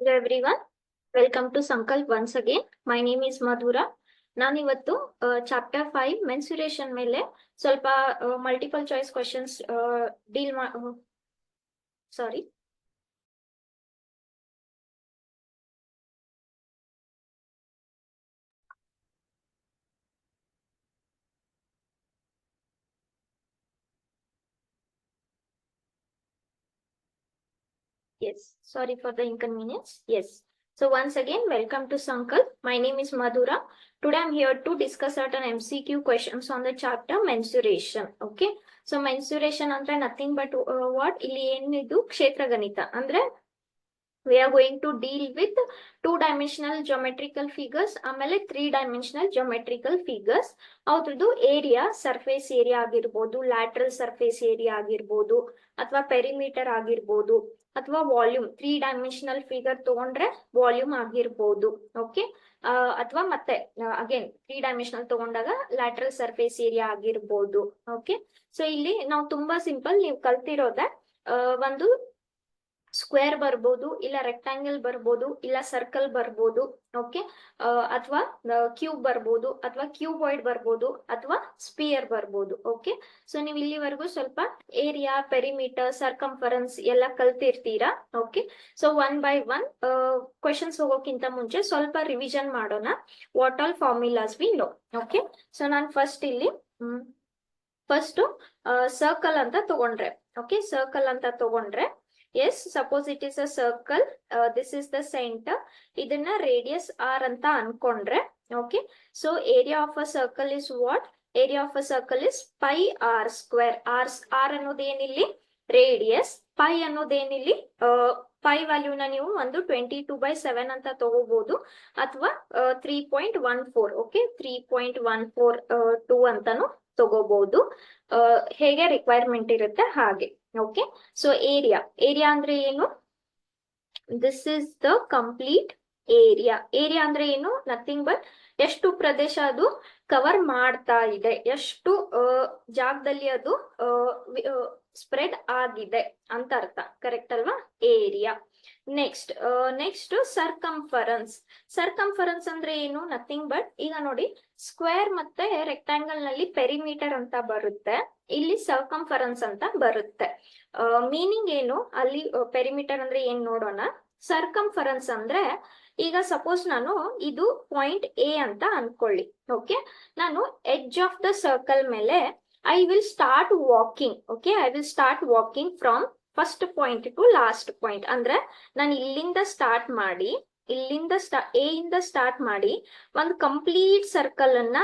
Hello everyone, welcome to Sankalp once again. My name is Madhura. ನಾನಿವತ್ತು chapter 5 mensuration ಮೇಲೆ ಸ್ವಲ್ಪ multiple choice questions deal sorry Yes, sorry for the inconvenience. Yes. So once again, welcome to Sankalp. My name is Madhura. Today I'm here to discuss certain MCQ questions on the chapter mensuration. Okay. So mensuration ಅಂದ್ರೆ nothing but what ಇಲ್ಲಿ ಏನಿದು ಕ್ಷೇತ್ರ ಗಣಿತ ಅಂದ್ರೆ we are going to deal with two-dimensional geometrical figures ಆಮೇಲೆ three-dimensional geometrical figures. ಅವ್ರದ್ದು area surface area ಆಗಿರ್ಬೋದು, lateral surface area ಆಗಿರ್ಬೋದು, ಅಥವಾ ಪೆರಿಮೀಟರ್ ಆಗಿರ್ಬೋದು, ಅಥವಾ ವಾಲ್ಯೂಮ್ ತ್ರೀ-ಡೈಮೆನ್ಷನಲ್ ಫಿಗರ್ ತಗೊಂಡ್ರೆ ವಾಲ್ಯೂಮ್ ಆಗಿರ್ಬೋದು. ಓಕೆ, ಅಥವಾ ಮತ್ತೆ ಅಗೇನ್ ತ್ರೀ-ಡೈಮೆನ್ಷನಲ್ ತಗೊಂಡಾಗ ಲ್ಯಾಟ್ರಲ್ ಸರ್ಫೇಸ್ ಏರಿಯಾ ಆಗಿರ್ಬೋದು. ಓಕೆ, ಸೊ ಇಲ್ಲಿ ನಾವು ತುಂಬಾ ಸಿಂಪಲ್ ನೀವು ಕಲ್ತಿರೋದೆ ಒಂದು ಸ್ಕ್ವೇರ್ ಬರ್ಬೋದು, ಇಲ್ಲ ರೆಕ್ಟಾಂಗಲ್ ಬರ್ಬೋದು, ಇಲ್ಲ ಸರ್ಕಲ್ ಬರ್ಬೋದು. ಓಕೆ, ಅಥವಾ ಕ್ಯೂಬ್ ಬರ್ಬೋದು, ಅಥವಾ ಕ್ಯೂಬಾಯ್ಡ್ ಬರ್ಬೋದು, ಅಥವಾ ಸ್ಪಿಯರ್ ಬರ್ಬೋದು. ಓಕೆ, ಸೊ ನೀವು ಇಲ್ಲಿವರೆಗೂ ಸ್ವಲ್ಪ ಏರಿಯಾ, ಪೆರಿಮೀಟರ್, ಸರ್ಕಂಫರೆನ್ಸ್ ಎಲ್ಲ ಕಲ್ತಿರ್ತೀರಾ. Okay, so one by one questions ಹೋಗೋಕ್ಕಿಂತ ಮುಂಚೆ ಸ್ವಲ್ಪ ರಿವಿಷನ್ ಮಾಡೋಣ. What all formulas we know. Okay, so ನಾನು ಫಸ್ಟ್ ಇಲ್ಲಿ ಫಸ್ಟ್ ಸರ್ಕಲ್ ಅಂತ ತಗೊಂಡ್ರೆ, ಓಕೆ, ಸರ್ಕಲ್ ಅಂತ ತಗೊಂಡ್ರೆ, yes, suppose it is a circle, this is the center, ಇದನ್ನ radius r ಅಂತ ಅನ್ಕೊಂಡ್ರೆ, okay, so area of a circle is what? Area of a circle is pi r square. r ಅನ್ನೋದು ಏನಿಲ್ಲಿ radius, pi ಅನ್ನೋದೇನಿಲ್ಲಿ pi ವ್ಯಾಲ್ಯೂನ ನೀವು ಒಂದು 22/7 ಅಂತ ತಗೋಬಹುದು, ಅಥವಾ 3.14, okay, 3.142 ಅಂತಾನು ತಗೋಬಹುದು, ಹೇಗೆ ರಿಕ್ವೈರ್ಮೆಂಟ್ ಇರುತ್ತೆ ಹಾಗೆ. ಓಕೆ, ಸೊ ಏರಿಯಾ ಅಂದ್ರೆ ಏನು? This is the complete area. Area ಅಂದ್ರೆ ಏನು? ನಥಿಂಗ್ ಬಟ್ ಎಷ್ಟು ಪ್ರದೇಶ ಅದು ಕವರ್ ಮಾಡ್ತಾ ಇದೆ, ಎಷ್ಟು ಜಾಗದಲ್ಲಿ ಅದು ಸ್ಪ್ರೆಡ್ ಆಗಿದೆ ಅಂತ ಅರ್ಥ. ಕರೆಕ್ಟ್ ಅಲ್ವಾ? ಏರಿಯಾ. Next circumference. ಸರ್ಕಂಫರೆನ್ಸ್ ಅಂದ್ರೆ ಏನು? ನಥಿಂಗ್ ಬಟ್ ಈಗ ನೋಡಿ, ಸ್ಕ್ವೇರ್ ಮತ್ತೆ ರೆಕ್ಟಾಂಗಲ್ ನಲ್ಲಿ ಪೆರಿಮೀಟರ್ ಅಂತ ಬರುತ್ತೆ, ಇಲ್ಲಿ ಸರ್ಕಂಫರೆನ್ಸ್ ಅಂತ ಬರುತ್ತೆ. ಮೀನಿಂಗ್ ಏನು ಅಲ್ಲಿ? ಪೆರಿಮೀಟರ್ ಅಂದ್ರೆ ಏನ್ ನೋಡೋಣ. ಸರ್ಕಂಫರೆನ್ಸ್ ಅಂದ್ರೆ ಈಗ ಸಪೋಸ್ ನಾನು ಇದು ಪಾಯಿಂಟ್ ಎ ಅಂತ ಅನ್ಕೊಳ್ಳಿ. ಓಕೆ, ನಾನು ಎಡ್ಜ್ ಆಫ್ ದ ಸರ್ಕಲ್ ಮೇಲೆ I will start walking. Okay, I will start walking from first point to last point. ಅಂದ್ರೆ ನಾನು ಇಲ್ಲಿಂದ ಸ್ಟಾರ್ಟ್ ಮಾಡಿ, ಎ ಇಂದ ಸ್ಟಾರ್ಟ್ ಮಾಡಿ ಒಂದು ಕಂಪ್ಲೀಟ್ ಸರ್ಕಲ್ ಅನ್ನ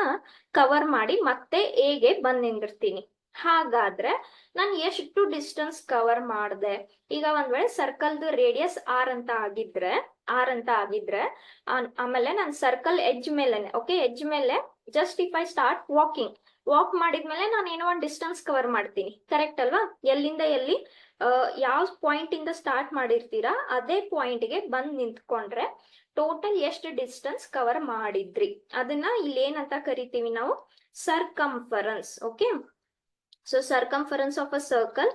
ಕವರ್ ಮಾಡಿ ಮತ್ತೆ ಎಗೆ ಬಂದ್ ನಿಂದಿರ್ತೀನಿ. ಹಾಗಾದ್ರೆ ನಾನು ಎಷ್ಟು ಡಿಸ್ಟೆನ್ಸ್ ಕವರ್ ಮಾಡಿದೆ? ಈಗ ಒಂದ್ ವೇಳೆ ಸರ್ಕಲ್ದು ರೇಡಿಯಸ್ ಆರ್ ಅಂತ ಆಗಿದ್ರೆ ಆಮೇಲೆ ನಾನು ಸರ್ಕಲ್ ಎಡ್ಜ್ ಮೇಲೆ, ಓಕೆ, ಎಡ್ಜ್ ಮೇಲೆ just if I start walk ಮಾಡಿದ್ಮೇಲೆ ನಾನು ಏನೋ ಒಂದು ಡಿಸ್ಟೆನ್ಸ್ ಕವರ್ ಮಾಡ್ತೀನಿ. ಕರೆಕ್ಟ್ ಅಲ್ವಾ? ಎಲ್ಲಿಂದ ಎಲ್ಲಿ, ಯಾವ ಪಾಯಿಂಟ್ ಇಂದ ಸ್ಟಾರ್ಟ್ ಮಾಡಿರ್ತೀರಾ ಅದೇ ಪಾಯಿಂಟ್ ಗೆ ಬಂದ್ ನಿಂತ್ಕೊಂಡ್ರೆ ಟೋಟಲ್ ಎಷ್ಟು ಡಿಸ್ಟೆನ್ಸ್ ಕವರ್ ಮಾಡಿದ್ರಿ ಅದನ್ನ ಇಲ್ಲಿ ಏನಂತ ಕರಿತೀವಿ ನಾವು? Circumference. Okay, so circumference of a circle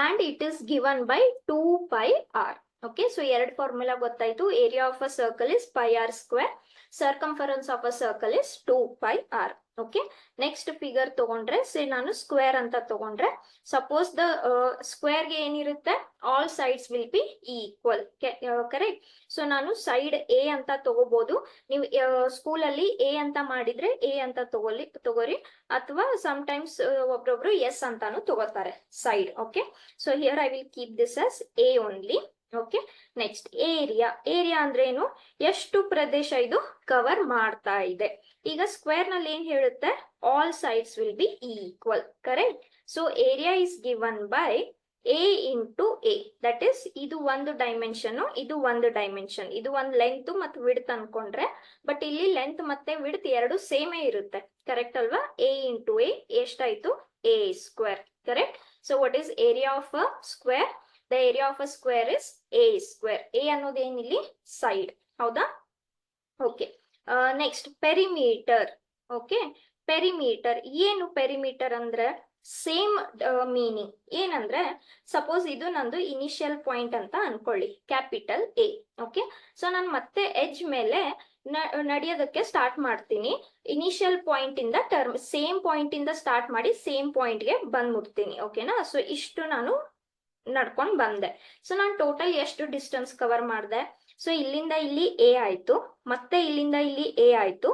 and it is given by 2 pi r. Okay, so ಎರಡು ಫಾರ್ಮುಲಾ ಗೊತ್ತಾಯ್ತು. Area of a circle is pi r square, circumference of a circle is 2 pi r. Okay, next figure ತಗೊಂಡ್ರೆ, ನಾನು square ಅಂತ ತಗೊಂಡ್ರೆ, suppose the ಸ್ಕ್ವೇರ್ಗೆ ಏನಿರುತ್ತೆ? All sides will be equal. Correct. So ನಾನು side A ಅಂತ ತಗೋಬಹುದು. ನೀವು ಸ್ಕೂಲಲ್ಲಿ ಎ ಅಂತ ಮಾಡಿದ್ರೆ ಎ ಅಂತ ತಗೋರಿ, ಅಥವಾ ಸಮ್ ಟೈಮ್ಸ್ ಒಬ್ರೊಬ್ರು ಎಸ್ ಅಂತಾನು ತಗೋತಾರೆ side. Okay, so here I will keep this as A only. Okay, next area ಅಂದ್ರೆ ಏನು? ಎಷ್ಟು ಪ್ರದೇಶ ಇದು ಕವರ್ ಮಾಡ್ತಾ ಇದೆ. ಈಗ ಸ್ಕ್ವೇರ್ ನಲ್ಲಿ ಏನ್ ಹೇಳುತ್ತೆ? All sides will be equal. Correct. So area is given by A into A, that is ಇದು ಒಂದು ಡೈಮೆನ್ಷನ್, ಇದು ಒಂದು ಡೈಮೆನ್ಷನ್, ಇದು ಒಂದು ಲೆಂತ್ ಮತ್ತು ವಿಡ್ತ್ ಅನ್ಕೊಂಡ್ರೆ, ಬಟ್ ಇಲ್ಲಿ ಲೆಂತ್ ಮತ್ತೆ ವಿಡ್ತ್ ಎರಡು ಸೇಮೇ ಇರುತ್ತೆ. ಕರೆಕ್ಟ್ ಅಲ್ವಾ? ಎ ಇಂಟು ಎ ಎಷ್ಟಾಯ್ತು? A square. Correct. So what is area of a square? The area of a square is a square. A ಅನ್ನೋದೇನಿಲ್ಲಿ ಸೈಡ್. ಹೌದಾ? Okay, next perimeter. Okay, perimeter ಏನು? Perimeter ಅಂದ್ರೆ same meaning. ಏನಂದ್ರೆ suppose ಇದು ನಂದು initial point ಅಂತ ಅನ್ಕೊಳ್ಳಿ, capital A. Okay, so ನಾನು ಮತ್ತೆ ಎಡ್ಜ್ ಮೇಲೆ ನಡೆಯೋದಕ್ಕೆ ಸ್ಟಾರ್ಟ್ ಮಾಡ್ತೀನಿ. ಇನಿಷಿಯಲ್ ಪಾಯಿಂಟ್ ಇಂದ ಸೇಮ್ ಪಾಯಿಂಟ್ ಇಂದ ಸ್ಟಾರ್ಟ್ ಮಾಡಿ ಸೇಮ್ ಪಾಯಿಂಟ್ಗೆ ಬಂದ್ಬಿಡ್ತೀನಿ. ಓಕೆನಾ? ಸೊ ಇಷ್ಟು ನಾನು ನಡ್ಕೊಂಡ್ ಬಂದೆ. ಸೊ ನಾನು ಟೋಟಲ್ ಎಷ್ಟು ಡಿಸ್ಟೆನ್ಸ್ ಕವರ್ ಮಾಡಿದೆ? ಸೊ ಇಲ್ಲಿಂದ ಇಲ್ಲಿ ಎ ಆಯ್ತು, ಮತ್ತೆ ಇಲ್ಲಿಂದ ಇಲ್ಲಿ ಎ ಆಯ್ತು,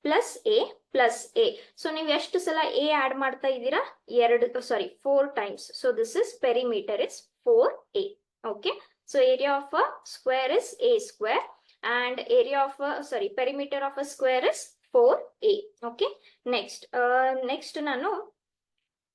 plus A plus A. So ನೀವು ಎಷ್ಟು ಸಲ ಎ ಆಡ್ ಮಾಡ್ತಾ ಇದ್ದೀರಾ? 4 times. So this is perimeter is 4a. Okay, so area of a square is a square and area of perimeter of a square is 4a. Okay, next ನಾನು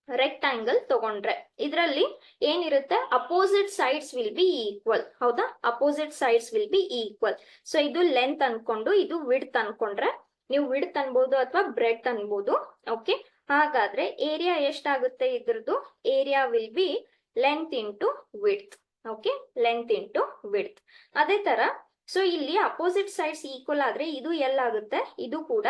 rectangle ತಗೊಂಡ್ರೆ ಇದರಲ್ಲಿ ಏನಿರುತ್ತೆ? Opposite sides will be equal. ಹೌದಾ? Opposite sides will be equal. So ಇದು length ಅನ್ಕೊಂಡು ಇದು width ಅನ್ಕೊಂಡ್ರೆ ನೀವು ವಿಡ್ತ್ ಅನ್ಬೋದು ಅಥವಾ ಬ್ರೆಡ್ತ್ ಅನ್ಬೋದು. ಓಕೆ, ಹಾಗಾದ್ರೆ ಏರಿಯಾ ಎಷ್ಟಾಗುತ್ತೆ ಇದ್ರದ್ದು? Area will be length into width. Okay, length into width. ಅದೇ ತರ ಸೊ ಇಲ್ಲಿ ಅಪೋಸಿಟ್ ಸೈಡ್ಸ್ ಈಕ್ವಲ್ ಆದ್ರೆ ಇದು ಎಲ್ಲಾಗುತ್ತೆ? ಇದು ಕೂಡ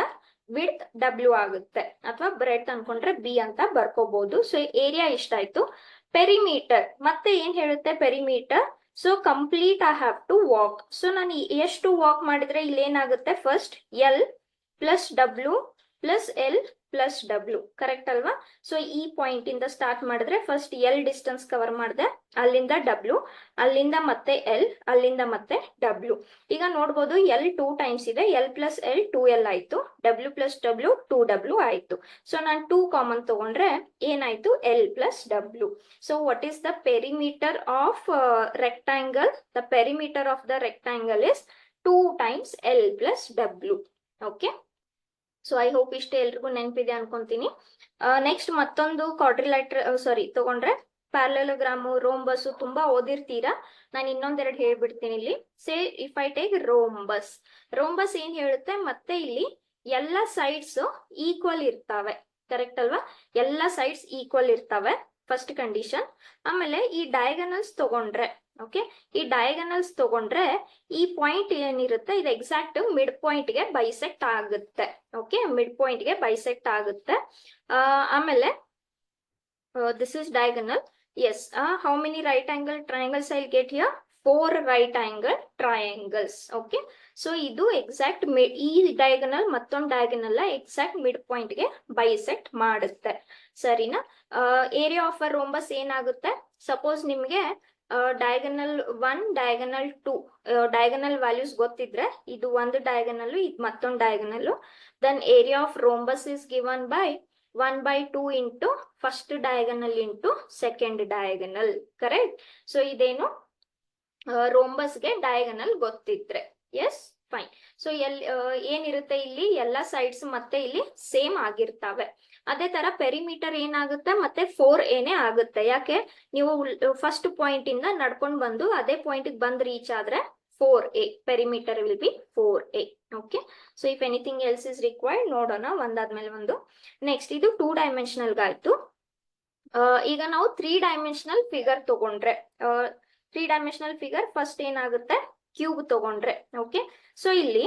ವಿಡ್ತ್ W ಆಗುತ್ತೆ, ಅಥವಾ ಬ್ರೆಡ್ತ್ ಅನ್ಕೊಂಡ್ರೆ B ಅಂತ ಬರ್ಕೋಬಹುದು. ಸೊ ಏರಿಯಾ ಎಷ್ಟಾಯ್ತು? ಪೆರಿಮೀಟರ್ ಮತ್ತೆ ಏನ್ ಹೇಳುತ್ತೆ perimeter? So complete I have to walk. So ನಾನು ಎಷ್ಟು ವಾಕ್ ಮಾಡಿದ್ರೆ ಇಲ್ಲಿ ಏನಾಗುತ್ತೆ? First L plus W plus L plus W. Correct ಅಲ್ವಾ? ಸೊ ಈ ಪಾಯಿಂಟ್ ಇಂದ ಸ್ಟಾರ್ಟ್ ಮಾಡಿದ್ರೆ ಫಸ್ಟ್ L ಡಿಸ್ಟೆನ್ಸ್ ಕವರ್ ಮಾಡಿದೆ, ಅಲ್ಲಿಂದ W, ಅಲ್ಲಿಂದ ಮತ್ತೆ L, ಅಲ್ಲಿಂದ ಮತ್ತೆ W. ಈಗ ನೋಡ್ಬೋದು L 2 ಟೈಮ್ಸ್ ಇದೆ. L ಪ್ಲಸ್ L 2L ಆಯ್ತು, W ಪ್ಲಸ್ W 2W ಆಯ್ತು. ಸೊ ನಾನು 2 ಕಾಮನ್ ತಗೊಂಡ್ರೆ ಏನಾಯ್ತು? L plus W. So what is the perimeter of rectangle? The perimeter of the rectangle is 2 times L plus W. Okay, so I hope ಇಷ್ಟೇ ಎಲ್ರಿಗೂ ನೆನಪಿದೆ ಅನ್ಕೊಂತೀನಿ. Next ಮತ್ತೊಂದು ತಗೊಂಡ್ರೆ ಪ್ಯಾರಲೆಲೋಗ್ರಾಮು, ರೋಂಬಸ್ ತುಂಬಾ ಓದಿರ್ತೀರಾ. ನಾನು ಇನ್ನೊಂದೆರಡು ಹೇಳ್ಬಿಡ್ತೀನಿ ಇಲ್ಲಿ. ಸೇ if I take rhombus, rhombus ಏನ್ ಹೇಳುತ್ತೆ? ಮತ್ತೆ ಇಲ್ಲಿ ಎಲ್ಲ ಸೈಡ್ಸ್ ಈಕ್ವಲ್ ಇರ್ತಾವೆ. ಕರೆಕ್ಟ್ ಅಲ್ವಾ? ಎಲ್ಲ ಸೈಡ್ಸ್ ಈಕ್ವಲ್ ಇರ್ತಾವೆ, ಫಸ್ಟ್ ಕಂಡೀಷನ್. ಆಮೇಲೆ ಈ ಡಯಾಗನಲ್ಸ್ ತಗೊಂಡ್ರೆ, ಓಕೆ, ಈ ಡಯಾಗನಲ್ಸ್ ತಗೊಂಡ್ರೆ ಈ ಪಾಯಿಂಟ್ ಏನಿರುತ್ತೆ ಇದು ಎಕ್ಸಾಕ್ಟ್ ಮಿಡ್ ಪಾಯಿಂಟ್ ಗೆ ಬೈಸೆಕ್ಟ್ ಆಗುತ್ತೆ. ಓಕೆ, ಮಿಡ್ ಪಾಯಿಂಟ್ ಗೆ ಬೈಸೆಕ್ಟ್ ಆಗುತ್ತೆ. ಆಮೇಲೆ this is diagonal. Yes, how many right angle triangles I get here? 4 right angle triangles. Okay, so ಇದು ಎಕ್ಸಾಕ್ಟ್ ಈ ಡಯಾಗನಲ್ ಮತ್ತೊಂದು ಡಯಾಗನಲ್ ಎಕ್ಸಾಕ್ಟ್ ಮಿಡ್ ಪಾಯಿಂಟ್ ಗೆ bisect ಮಾಡುತ್ತೆ. ಸರಿನಾ? ಏರಿಯಾ ಆಫ್ ಅ ರೋಂಬಸ್ ಏನಾಗುತ್ತೆ? ಸಪೋಸ್ ನಿಮ್ಗೆ ಡಯಾಗನಲ್ 1, ಡಯಾಗನಲ್ 2 ಡಯಾಗನಲ್ ವ್ಯಾಲ್ಯೂಸ್ ಗೊತ್ತಿದ್ರೆ ಇದು ಒಂದು ಡಯಾಗನಲ್, ಇದು ಮತ್ತೊಂದು diagonal. Then area of rhombus is given by 1/2 into first diagonal into second diagonal. Correct? So ಇದೇನು ರೋಂಬಸ್ಗೆ ಡಯಾಗನಲ್ ಗೊತ್ತಿದ್ರೆ. Yes, fine. ಸೊ ಏನಿರುತ್ತೆ ಇಲ್ಲಿ? ಎಲ್ಲ ಸೈಡ್ಸ್ ಮತ್ತೆ ಇಲ್ಲಿ ಸೇಮ್ ಆಗಿರ್ತಾವೆ. ಅದೇ ತರ ಪೆರಿಮೀಟರ್ ಏನಾಗುತ್ತೆ? ಮತ್ತೆ 4a ಆಗುತ್ತೆ. ಯಾಕೆ? ನೀವು ಫಸ್ಟ್ ಪಾಯಿಂಟ್ ಇಂದ ನಡ್ಕೊಂಡು ಬಂದು ಅದೇ ಪಾಯಿಂಟ್ ಬಂದ್ ರೀಚ್ ಆದ್ರೆ 4a, perimeter will be 4a. Okay, so if anything else is required ನೋಡೋಣ ಒಂದಾದ್ಮೇಲೆ ಒಂದು. ನೆಕ್ಸ್ಟ್ ಇದು 2 ಡೈಮೆನ್ಷನಲ್ ಆಯ್ತು. ಈಗ ನಾವು 3 ಡೈಮೆನ್ಷನಲ್ ಫಿಗರ್ ತಗೊಂಡ್ರೆ 3 ಡೈಮೆನ್ಷನಲ್ ಫಿಗರ್ ಫಸ್ಟ್ ಏನಾಗುತ್ತೆ? ಕ್ಯೂಬ್ ತಗೊಂಡ್ರೆ. ಓಕೆ, ಸೊ ಇಲ್ಲಿ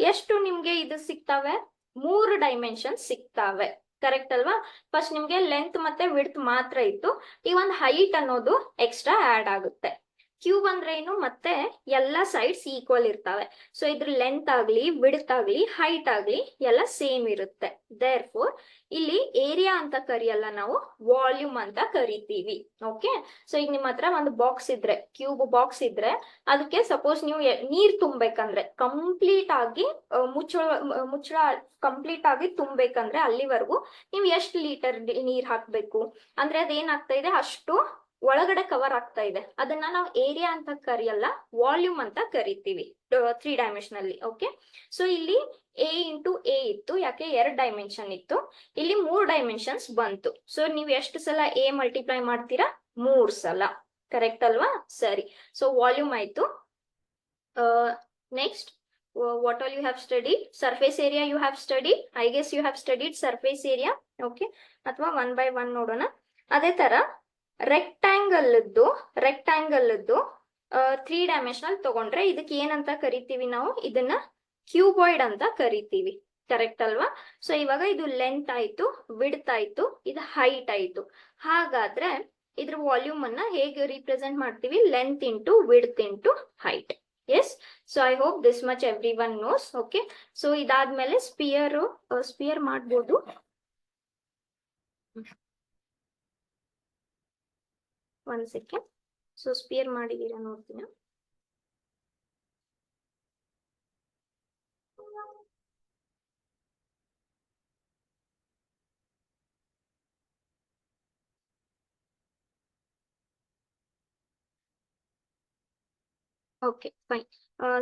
ಎಷ್ಟು ನಿಮ್ಗೆ ಇದು ಸಿಗ್ತಾವೆ? 3 ಡೈಮೆನ್ಷನ್ ಸಿಗ್ತಾವೆ. ಕರೆಕ್ಟ್ ಅಲ್ವಾ? ಫಸ್ಟ್ ನಿಮ್ಗೆ ಲೆಂತ್ ಮತ್ತೆ ವಿಡ್ತ್ ಮಾತ್ರ ಇತ್ತು, ಈ ಒಂದು ಹೈಟ್ ಅನ್ನೋದು ಎಕ್ಸ್ಟ್ರಾ ಆಡ್ ಆಗುತ್ತೆ. ಕ್ಯೂಬ್ ಅಂದ್ರೆ ಏನು? ಮತ್ತೆ ಎಲ್ಲ ಸೈಡ್ಸ್ ಈಕ್ವಲ್ ಇರ್ತಾವೆ. ಸೊ ಇದ್ರ ಲೆಂತ್ ಆಗ್ಲಿ ವಿಡ್ತ್ ಆಗ್ಲಿ ಹೈಟ್ ಆಗ್ಲಿ ಎಲ್ಲ ಸೇಮ್ ಇರುತ್ತೆ. ದೇರ್ ಫೋರ್ ಇಲ್ಲಿ ಏರಿಯಾ ಅಂತ ಕರಿಯಲ್ಲ, ನಾವು ವಾಲ್ಯೂಮ್ ಅಂತ ಕರಿತೀವಿ. ಓಕೆ, ಸೊ ಈಗ ನಿಮ್ಮ ಹತ್ರ ಒಂದು ಬಾಕ್ಸ್ ಇದ್ರೆ, ಕ್ಯೂಬ್ ಬಾಕ್ಸ್ ಇದ್ರೆ, ಅದಕ್ಕೆ ಸಪೋಸ್ ನೀವು ನೀರ್ ತುಂಬೇಕಂದ್ರೆ ಕಂಪ್ಲೀಟ್ ಆಗಿ ಮುಚ್ಚಳ ಕಂಪ್ಲೀಟ್ ಆಗಿ ತುಂಬೇಕಂದ್ರೆ ಅಲ್ಲಿವರೆಗೂ ನೀವು ಎಷ್ಟು ಲೀಟರ್ ನೀರ್ ಹಾಕ್ಬೇಕು ಅಂದ್ರೆ ಅದೇನಾಗ್ತಾ ಇದೆ? ಅಷ್ಟು ಒಳಗಡೆ ಕವರ್ ಆಗ್ತಾ ಇದೆ. ಅದನ್ನ ನಾವು ಏರಿಯಾ ಅಂತ ಕರಿಯಲ್ಲ, ವಾಲ್ಯೂಮ್ ಅಂತ ಕರಿತೀವಿ 3 ಡೈಮೆನ್ಷನಲ್ಲಿ. ಓಕೆ, ಸೊ ಇಲ್ಲಿ a ಇಂಟು a ಇತ್ತು. ಯಾಕೆ? 2 ಡೈಮೆನ್ಷನ್ ಇತ್ತು. ಇಲ್ಲಿ 3 ಡೈಮೆನ್ಷನ್ಸ್ ಬಂತು. ಸೊ ನೀವು ಎಷ್ಟು ಸಲ a ಮಲ್ಟಿಪ್ಲೈ ಮಾಡ್ತೀರಾ? 3 ಸಲ. ಕರೆಕ್ಟ್ ಅಲ್ವಾ? ಸರಿ, ಸೊ ವಾಲ್ಯೂಮ್ ಆಯ್ತು. Next, what all you have studied? Surface area you have studied. I guess you have studied surface area. Okay, ಅಥವಾ 1 by 1 ನೋಡೋಣ. ಅದೇ ತರ ರೆಕ್ಟಾಂಗಲ್ 3 ಡೈಮೆನ್ಷನಲ್ ತಗೊಂಡ್ರೆ ಇದಕ್ಕೆ ಏನಂತ ಕರಿತೀವಿ ನಾವು? ಇದನ್ನ ಕ್ಯೂಬಾಯ್ಡ್ ಅಂತ ಕರಿತೀವಿ. ಕರೆಕ್ಟ್ ಅಲ್ವಾ? ಸೊ ಇವಾಗ ಇದು ಲೆಂತ್ ಆಯ್ತು, ವಿಡ್ತ್ ಆಯ್ತು, ಇದು ಹೈಟ್ ಆಯ್ತು. ಹಾಗಾದ್ರೆ ಇದ್ರ ವಾಲ್ಯೂಮ್ ಅನ್ನ ಹೇಗೆ ರಿಪ್ರೆಸೆಂಟ್ ಮಾಡ್ತೀವಿ? Length into width into height. Yes, so I hope this much everyone knows. Okay, so ಇದಾದ್ಮೇಲೆ ಸ್ಪಿಯರ್ ಮಾಡ್ಬೋದು. ಒಂದ್ ಸೆಕೆಂಡ್. ಸೊ ಸ್ಪಿಯರ್ ಮಾಡಿದೀರಾ ನೋಡ್ತೀನಿ. Okay fine.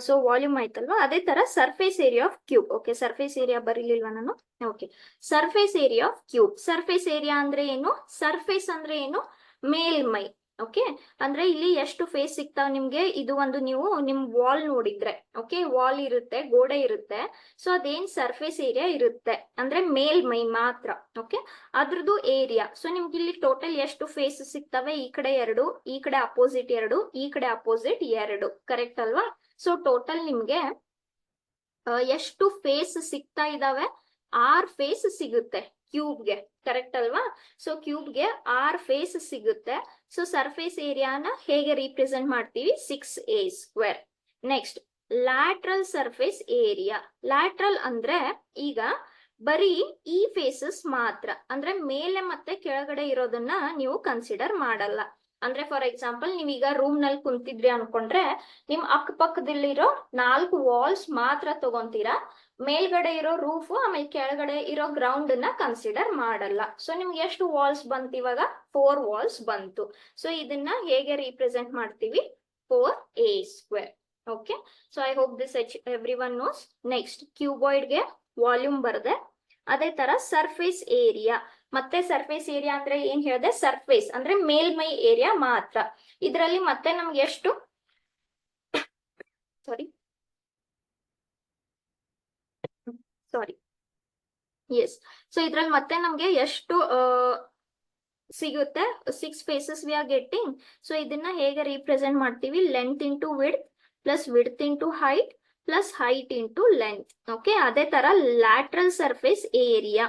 ಸೊ ವಾಲ್ಯೂಮ್ ಆಯ್ತಲ್ವಾ? ಅದೇ ತರ surface area of cube. Okay, surface area ಬರೀಲಿಲ್ವಾ ನಾನು? Okay, surface area of cube. Surface area ಅಂದ್ರೆ ಏನು? ಸರ್ಫೇಸ್ ಅಂದ್ರೆ ಏನು? ಮೇಲ್ಮೈ. ಓಕೆ, ಅಂದ್ರೆ ಇಲ್ಲಿ ಎಷ್ಟು ಫೇಸ್ ಸಿಗ್ತಾವ ನಿಮ್ಗೆ? ಇದು ಒಂದು ನೀವು ನಿಮ್ ವಾಲ್ ನೋಡಿದ್ರೆ, ಓಕೆ, ವಾಲ್ ಇರುತ್ತೆ, ಗೋಡೆ ಇರುತ್ತೆ. ಸೊ ಅದೇನ್ ಸರ್ಫೇಸ್ ಏರಿಯಾ ಇರುತ್ತೆ ಅಂದ್ರೆ ಮೇಲ್ಮೈ ಮಾತ್ರ. ಓಕೆ, ಅದ್ರದ್ದು ಏರಿಯಾ. ಸೊ ನಿಮ್ಗೆ ಇಲ್ಲಿ ಟೋಟಲ್ ಎಷ್ಟು ಫೇಸ್ ಸಿಗ್ತವೆ? ಈ ಕಡೆ 2, ಈ ಕಡೆ ಅಪೋಸಿಟ್ 2, ಈ ಕಡೆ ಅಪೋಸಿಟ್ 2. ಕರೆಕ್ಟ್ ಅಲ್ವಾ? ಸೊ ಟೋಟಲ್ ನಿಮ್ಗೆ ಎಷ್ಟು ಫೇಸ್ ಸಿಗ್ತಾ ಇದಾವೆ? 6 ಫೇಸ್ ಸಿಗುತ್ತೆ ಕ್ಯೂಬ್ಗೆ. ಕರೆಕ್ಟ್ ಅಲ್ವಾ? ಸೊ ಕ್ಯೂಬ್ಗೆ 6 ಫೇಸ್ ಸಿಗುತ್ತೆ. ಸೊ ಸರ್ಫೇಸ್ ಏರಿಯಾನ ಹೇಗೆ ರಿಪ್ರೆಸೆಂಟ್ ಮಾಡ್ತೀವಿ? 6a². Next, lateral surface area. Lateral ಅಂದ್ರೆ ಈಗ ಬರೀ ಈ ಫೇಸಸ್ ಮಾತ್ರ, ಅಂದ್ರೆ ಮೇಲೆ ಮತ್ತೆ ಕೆಳಗಡೆ ಇರೋದನ್ನ ನೀವು ಕನ್ಸಿಡರ್ ಮಾಡಲ್ಲ. ಅಂದ್ರೆ ಫಾರ್ ಎಕ್ಸಾಂಪಲ್, ನೀವೀಗ ರೂಮ್ ನಲ್ಲಿ ಕುಂತಿದ್ರಿ ಅನ್ಕೊಂಡ್ರೆ, ನಿಮ್ ಅಕ್ಕಪಕ್ಕದಲ್ಲಿರೋ 4 ವಾಲ್ಸ್ ಮಾತ್ರ ತಗೊಂತೀರಾ. ಮೇಲ್ಗಡೆ ಇರೋ ರೂಫ್ ಆಮೇಲೆ ಕೆಳಗಡೆ ಇರೋ ಗ್ರೌಂಡ್ ನ ಕನ್ಸಿಡರ್ ಮಾಡಲ್ಲ. ಸೊ ನಿಮ್ಗೆ ಎಷ್ಟು ವಾಲ್ಸ್ ಬಂತು ಇವಾಗ? 4 ವಾಲ್ಸ್ ಬಂತು. ಸೊ ಇದನ್ನ ಹೇಗೆ ರಿಪ್ರೆಸೆಂಟ್ ಮಾಡ್ತೀವಿ? 4a². Okay, so I hope this everyone knows. Next, ಕ್ಯೂಬಾಯ್ಡ್ಗೆ ವಾಲ್ಯೂಮ್ ಬರ್ದೆ. ಅದೇ ತರ ಸರ್ಫೇಸ್ ಏರಿಯಾ. ಮತ್ತೆ ಸರ್ಫೇಸ್ ಏರಿಯಾ ಅಂದ್ರೆ ಏನ್ ಹೇಳಿದೆ? ಸರ್ಫೇಸ್ ಅಂದ್ರೆ ಮೇಲ್ಮೈ ಏರಿಯಾ ಮಾತ್ರ. ಇದರಲ್ಲಿ ಮತ್ತೆ ನಮ್ಗೆ ಎಷ್ಟು ಸಾರಿ ಎಸ್, ಸೊ ಇದ್ರಲ್ಲಿ ಮತ್ತೆ ನಮ್ಗೆ ಎಷ್ಟು ಸಿಗುತ್ತೆ? 6 faces we are getting. So ಇದನ್ನ ಹೇಗೆ ರಿಪ್ರೆಸೆಂಟ್ ಮಾಡ್ತೀವಿ? Length into width plus width into height plus height into length. Okay, ಅದೇ ತರ lateral surface area.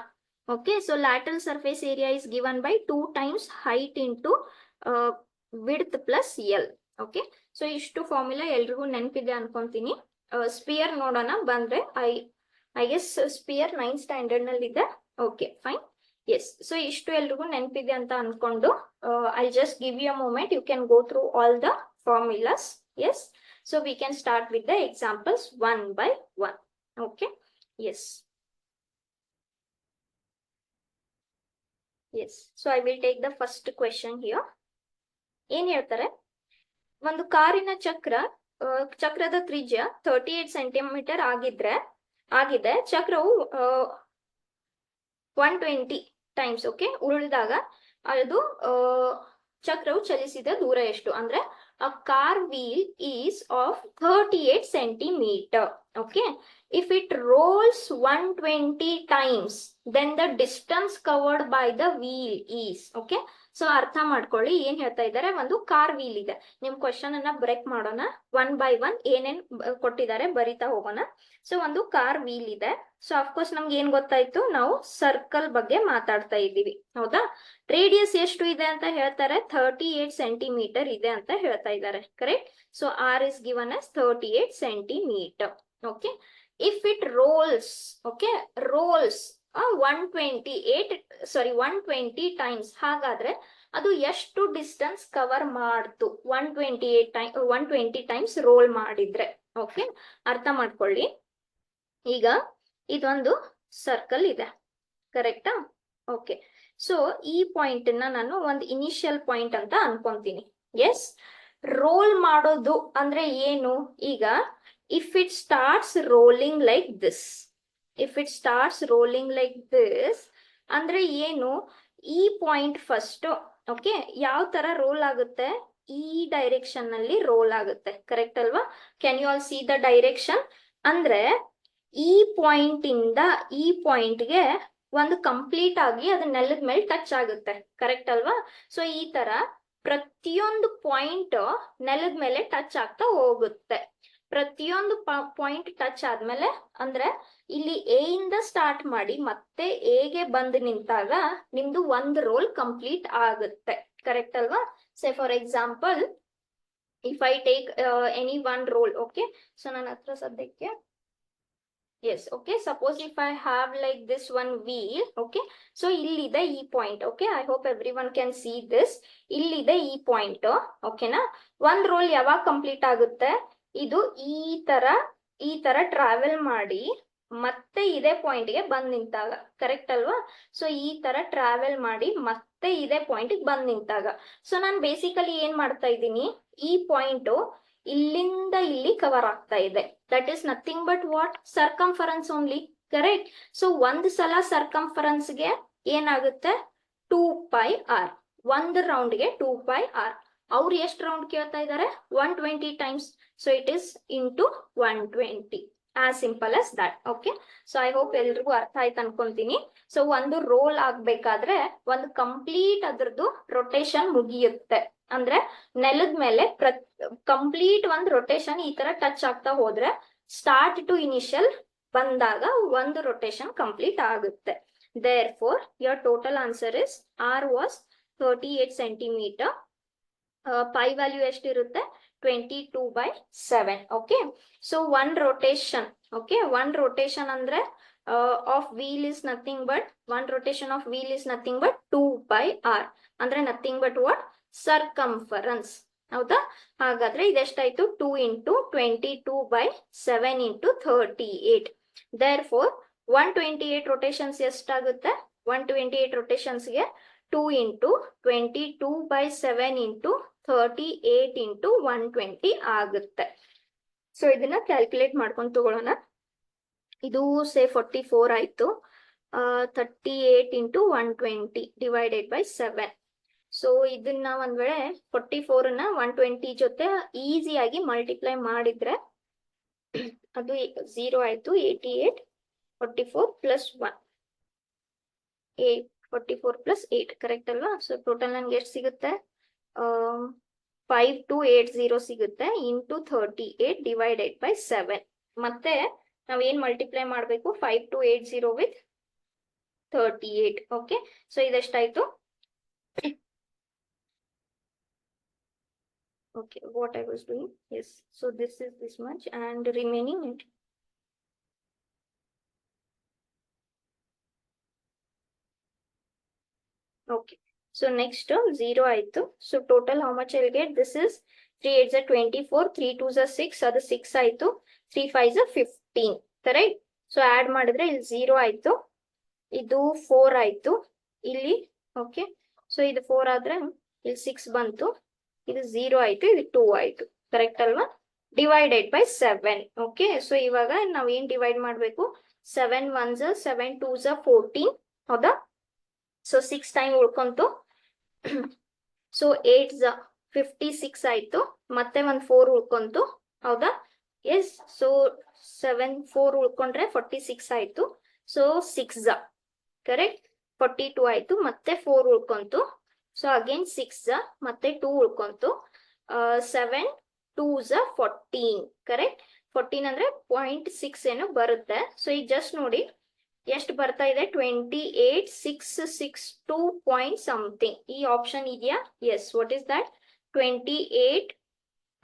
Okay, so lateral surface area is given by 2 times height into width plus L. Okay, so ಇಷ್ಟು formula ಎಲ್ರಿಗೂ ನೆನಪಿದೆ ಅನ್ಕೊಂತೀನಿ. Spear ನೋಡೋಣ ಬಂದ್ರೆ. I guess spear 9th standard ನಲ್ಲಿ ಇದೆ. Okay fine. ಎಸ್, ಸೊ ಇಷ್ಟು ಎಲ್ರಿಗೂ ನೆನಪಿದೆ ಅಂತ ಅನ್ಕೊಂಡು I just give you a moment. You can go through all the formulas. Yes, so we can start with the examples one by one. Okay, yes, yes, so I will take the first question here. ಏನ್ ಹೇಳ್ತಾರೆ? ಒಂದು ಕಾರಿನ ಚಕ್ರದ ತ್ರಿಜ್ಯ 38 centimetre ಆಗಿದೆ. ಚಕ್ರವು 120 times okay ಉಳಿದಾಗ ಅದು ಚಕ್ರವು ಚಲಿಸಿದ ದೂರ ಎಷ್ಟು? ಅಂದ್ರೆ a car wheel is of 38 centimeter. Okay, if it rolls 120 times, then the distance covered by the wheel is. Okay, so ಅರ್ಥ ಮಾಡ್ಕೊಳ್ಳಿ ಏನ್ ಹೇಳ್ತಾ ಇದ್ದಾರೆ. ಒಂದು ಕಾರ್ ವೀಲ್ ಇದೆ. ನಿಮ್ ಕ್ವಶನ್ ಅನ್ನ ಬ್ರೇಕ್ ಮಾಡೋಣ. 1 by 1 ಏನೇನ್ ಕೊಟ್ಟಿದ್ದಾರೆ ಬರಿತಾ ಹೋಗೋಣ. ಸೊ ಒಂದು ಕಾರ್ ವೀಲ್ ಇದೆ. ಸೊ ಅಫ್ಕೋರ್ಸ್ ನಮ್ಗೆ ಏನ್ ಗೊತ್ತಾಯ್ತು? ನಾವು ಸರ್ಕಲ್ ಬಗ್ಗೆ ಮಾತಾಡ್ತಾ ಇದ್ದೀವಿ, ಹೌದಾ? ರೇಡಿಯಸ್ ಎಷ್ಟು ಇದೆ ಅಂತ ಹೇಳ್ತಾರೆ? 38 ಸೆಂಟಿಮೀಟರ್ ಇದೆ ಅಂತ ಹೇಳ್ತಾ ಇದ್ದಾರೆ. Correct. So R is given as 38 centimetre. Okay, if it rolls, okay, rolls 120 times, ಹಾಗಾದ್ರೆ ಅದು ಎಷ್ಟು ಡಿಸ್ಟೆನ್ಸ್ ಕವರ್ ಮಾಡ್ತು? 120 ಟೈಮ್ಸ್ ರೋಲ್ ಮಾಡಿದ್ರೆ. ಓಕೆ, ಅರ್ಥ ಮಾಡ್ಕೊಳ್ಳಿ. ಈಗ ಇದೊಂದು ಸರ್ಕಲ್ ಇದೆ, ಕರೆಕ್ಟಾ? ಓಕೆ, ಸೊ ಈ ಪಾಯಿಂಟ್ ನ ನಾನು ಒಂದು ಇನಿಷಿಯಲ್ ಪಾಯಿಂಟ್ ಅಂತ ಅನ್ಕೊಂತೀನಿ. ಎಸ್, ರೋಲ್ ಮಾಡೋದು ಅಂದ್ರೆ ಏನು? ಈಗ if it starts rolling like this, ಅಂದ್ರೆ ಏನು? ಈ ಪಾಯಿಂಟ್ ಫಸ್ಟ್, ಓಕೆ, ಯಾವ ತರ ರೋಲ್ ಆಗುತ್ತೆ? ಈ ಡೈರೆಕ್ಷನ್ ನಲ್ಲಿ ರೋಲ್ ಆಗುತ್ತೆ. ಕರೆಕ್ಟ್ ಅಲ್ವಾ? Can you all see the direction? ಅಂದ್ರೆ ಈ ಪಾಯಿಂಟ್ ಇಂದ ಈ ಪಾಯಿಂಟ್ ಗೆ ಒಂದು ಕಂಪ್ಲೀಟ್ ಆಗಿ ಅದು ನೆಲದ ಮೇಲೆ ಟಚ್ ಆಗುತ್ತೆ. ಕರೆಕ್ಟ್ ಅಲ್ವಾ? ಸೊ ಈ ತರ ಪ್ರತಿಯೊಂದು ಪಾಯಿಂಟ್ ನೆಲದ ಮೇಲೆ ಟಚ್ ಆಗ್ತಾ ಹೋಗುತ್ತೆ. ಪ್ರತಿಯೊಂದು ಪಾಯಿಂಟ್ ಟಚ್ ಆದ್ಮೇಲೆ ಅಂದ್ರೆ ಇಲ್ಲಿ ಎ ಇಂದ ಸ್ಟಾರ್ಟ್ ಮಾಡಿ ಮತ್ತೆ ಎಗೆ ಬಂದು ನಿಂತಾಗ ನಿಮ್ದು ಒಂದು ರೋಲ್ ಕಂಪ್ಲೀಟ್ ಆಗುತ್ತೆ. ಕರೆಕ್ಟ್ ಅಲ್ವಾ? Say for example if I take any one roll. Okay, so ನನ್ನ ಹತ್ರ ಸದ್ಯಕ್ಕೆ yes, okay, suppose if I have like this one wheel, okay, so illide e point. Okay, I hope everyone can see this. Illide e point, okay na. One roll yavag complete agutte, idu ee tara travel ಮಾಡಿ ಮತ್ತೆ ಇದೇ point ಗೆ ಬಂದ್ ನಿಂತಾಗ. Correct ಅಲ್ವಾ? So ಈ ತರ travel ಮಾಡಿ ಮತ್ತೆ ಇದೇ ಪಾಯಿಂಟ್ ಗೆ ಬಂದ್ ನಿಂತಾಗ, ಸೊ ನಾನು ಬೇಸಿಕಲಿ ಏನ್ ಮಾಡ್ತಾ ಇದ್ದೀನಿ, ಈ ಪಾಯಿಂಟ್ ಇಲ್ಲಿಂದ ಇಲ್ಲಿ ಕವರ್ ಆಗ್ತಾ ಇದೆ. That is nothing but what? Circumference only. Correct? So ಒಂದ್ ಸಲ ಸರ್ಕಂಫರೆನ್ಸ್ ಗೆ ಏನಾಗುತ್ತೆ? 2πr. ಒಂದು ರೌಂಡ್ ಗೆ 2πr. ಅವ್ರು ಎಷ್ಟು ರೌಂಡ್ ಕೇಳ್ತಾ ಇದ್ದಾರೆ? 120 times. So it is into 120. As simple as that. Okay, so I hope ಎಲ್ರಿಗೂ ಅರ್ಥ ಆಯ್ತು ಅನ್ಕೊಂತೀನಿ. ಸೊ ಒಂದು ರೋಲ್ ಆಗ್ಬೇಕಾದ್ರೆ ಒಂದು ಕಂಪ್ಲೀಟ್ ಅದ್ರದ್ದು ರೊಟೇಷನ್ ಮುಗಿಯುತ್ತೆ. ಅಂದ್ರೆ ನೆಲದ ಮೇಲೆ ಕಂಪ್ಲೀಟ್ ಒಂದು ರೊಟೇಷನ್ ಈ ತರ ಟಚ್ ಆಗ್ತಾ ಹೋದ್ರೆ ಸ್ಟಾರ್ಟ್ ಟು ಇನಿಷಿಯಲ್ ಬಂದಾಗ ಒಂದು ರೊಟೇಷನ್ ಕಂಪ್ಲೀಟ್ ಆಗುತ್ತೆ. Therefore your total answer is r was 38 centimetre. Pi value ಎಷ್ಟಿರುತ್ತೆ? 22/7. Okay, so one rotation. Okay, one rotation ಅಂದ್ರೆ of wheel is nothing but one rotation of wheel is nothing but 2πr. ಅಂದ್ರೆ nothing but what? Circumference. ಹೌದಾ? ಹಾಗಾದ್ರೆ ಇದೆಷ್ಟಾಯ್ತು? 2 × 22/7 × 38. There four 128 rotations ಎಷ್ಟಾಗುತ್ತೆ? 128 ರೊಟೇಷನ್ಸ್ಗೆ 2 × 22/7 × 38 × 120 ಆಗುತ್ತೆ. So ಇದನ್ನ calculate ಮಾಡ್ಕೊಂಡು ತಗೊಳ್ಳೋಣ. ಇದು ಸೇ 44 ಆಯ್ತು. 38 × 120 ಡಿವೈಡೆಡ್ ಬೈ 7. ಸೊ ಇದನ್ನ ಒಂದ್ ವೇಳೆ 44ನ್ನ 120 ಜೊತೆ ಈಸಿಯಾಗಿ ಮಲ್ಟಿಪ್ಲೈ ಮಾಡಿದ್ರೆ ಅದು 0 ಆಯ್ತು. 88 44 ಪ್ಲಸ್ 1 44 ಪ್ಲಸ್ 8. ಕರೆಕ್ಟ್ ಅಲ್ವಾ? ಸೊ ಟೋಟಲ್ ನನ್ಗೆ ಎಷ್ಟು ಸಿಗುತ್ತೆ? 5280 ಸಿಗುತ್ತೆ ಇಂಟು 38 ಡಿವೈಡೆಡ್ ಬೈ 7. ಮತ್ತೆ ನಾವೇನ್ ಮಲ್ಟಿಪ್ಲೈ ಮಾಡ್ಬೇಕು? 5280 ವಿತ್ 38. ಓಕೆ, ಸೊ ಇದೆಷ್ಟಾಯ್ತು? Okay, what I was doing, yes, so this is this much and remaining it. Okay, so next 0 ಆಯ್ತು. So total how much I'll get? This is 3 8s are 24, 3 2s are 6, ಅದು 6 ಆಯ್ತು. 3 5s are 15. Correct? So add ಮಾಡಿದ್ರೆ ಇಲ್ಲಿ 0 ಆಯ್ತು, ಇದು 4 ಆಯ್ತು ಇಲ್ಲಿ. Okay, so ಇದು 4 ಆದ್ರೆ ಇಲ್ಲಿ 6 ಬಂತು, ಇದು 0 ಆಯ್ತು, ಇದು 2 ಆಯ್ತು. ಕರೆಕ್ಟ್ ಅಲ್ವಾ? Divided by 7. ಓಕೆ, ಸೊ ಇವಾಗ ನಾವ್ ಏನ್ ಡಿವೈಡ್ ಮಾಡ್ಬೇಕು? 7 1s 7 2s 14. ಹೌದಾ? So 6 time ಉಳ್ಕೊಂತು. ಸೊ 8s 56 ಆಯ್ತು, ಮತ್ತೆ ಒಂದ್ 4 ಉಳ್ಕೊಂತು. ಹೌದಾ? ಎಸ್, ಸೊ 7 4 ಉಳ್ಕೊಂಡ್ರೆ 46 ಆಯ್ತು. ಸೊ 6 ಕರೆಕ್ಟ್ 42 ಆಯ್ತು, ಮತ್ತೆ 4 ಉಳ್ಕೊಂತು. ಸೊ ಅಗೇನ್ 6 ಮತ್ತೆ 2 ಉಳ್ಕೊಂತು. 7 2s 14. ಕರೆಕ್ಟ್? 14 ಅಂದ್ರೆ 0.6 ಏನೋ ಬರುತ್ತೆ. ಸೊ ಈಗ ಜಸ್ಟ್ ನೋಡಿ ಎಷ್ಟು ಬರ್ತಾ ಇದೆ? 28662 ಪಾಯಿಂಟ್ ಸಮಥಿಂಗ್. ಈ ಆಪ್ಷನ್ ಇದೆಯಾ? ಎಸ್. What is that? 28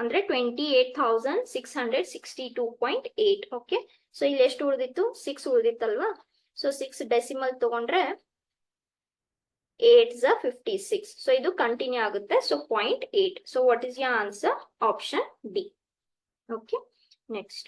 ಅಂದ್ರೆ 28,662.8. ಓಕೆ, ಸೊ ಇಲ್ಲಿ ಎಷ್ಟು ಉಳಿದಿತ್ತು? 6 ಉಳಿದಿತ್ತಲ್ವಾ? ಸೊ 6 ಡೆಸಿಮಲ್ ತಗೊಂಡ್ರೆ 8s 56. ಸೊ ಇದು ಕಂಟಿನ್ಯೂ ಆಗುತ್ತೆ. So 0.8. So what is your answer? Option D. Okay, next